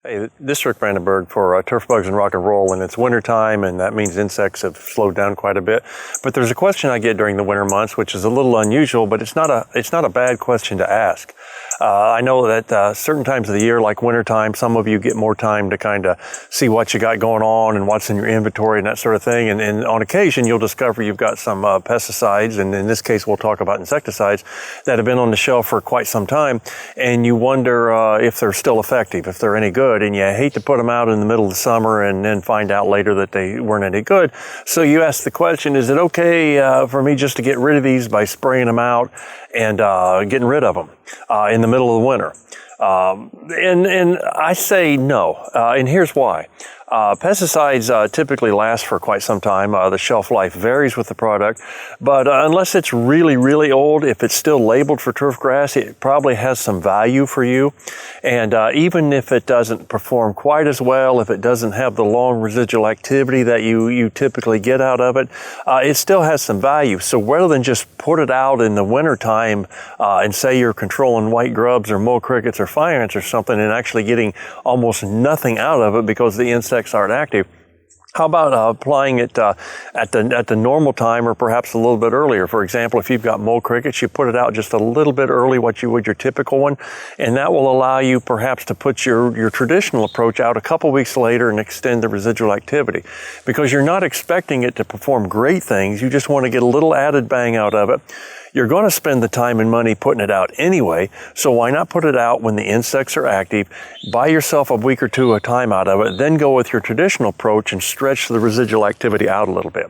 Hey, this is Rick Brandenburg for Turf Bugs and Rock and Roll, and it's wintertime, and that means insects have slowed down quite a bit. But there's a question I get during the winter months, which is a little unusual, but it's not a bad question to ask. I know that certain times of the year, like wintertime, some of you get more time to kind of see what you got going on and what's in your inventory and that sort of thing. And on occasion, you'll discover you've got some pesticides, and in this case, we'll talk about insecticides that have been on the shelf for quite some time, and you wonder if they're still effective, if they're any good, and you hate to put them out in the middle of the summer and then find out later that they weren't any good. So you ask the question, is it okay for me just to get rid of these by spraying them out and getting rid of them in the middle of the winter? And I say no, and here's why. Pesticides typically last for quite some time. The shelf life varies with the product, but unless it's really, really old, if it's still labeled for turf grass, it probably has some value for you. And even if it doesn't perform quite as well, if it doesn't have the long residual activity that you typically get out of it, it still has some value. So rather than just put it out in the wintertime and say you're controlling white grubs or mole crickets or fire ants or something and actually getting almost nothing out of it because the insects aren't active, how about applying it at the normal time or perhaps a little bit earlier? For example, if you've got mole crickets, you put it out just a little bit early, what you would your typical one, and that will allow you perhaps to put your traditional approach out a couple weeks later and extend the residual activity. Because you're not expecting it to perform great things, you just want to get a little added bang out of it. You're going to spend the time and money putting it out anyway, so why not put it out when the insects are active, buy yourself a week or two of time out of it, then go with your traditional approach and stretch the residual activity out a little bit.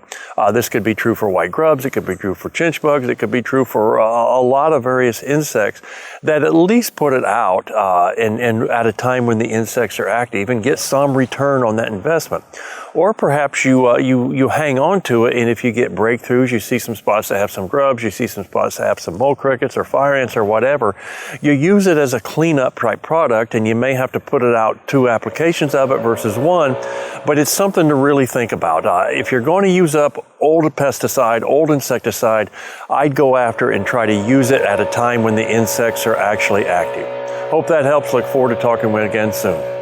This could be true for white grubs, it could be true for chinch bugs, it could be true for a lot of various insects, that at least put it out and at a time when the insects are active and get some return on that investment. Or perhaps you hang on to it, and if you get breakthroughs, you see some spots that have some grubs, you see some spots that have some mole crickets or fire ants or whatever, you use it as a cleanup type product, and you may have to put it out 2 applications of it versus 1, but it's something to really think about. If you're going to use up old pesticide, old insecticide, I'd go after and try to use it at a time when the insects are actually active. Hope that helps. Look forward to talking with you again soon.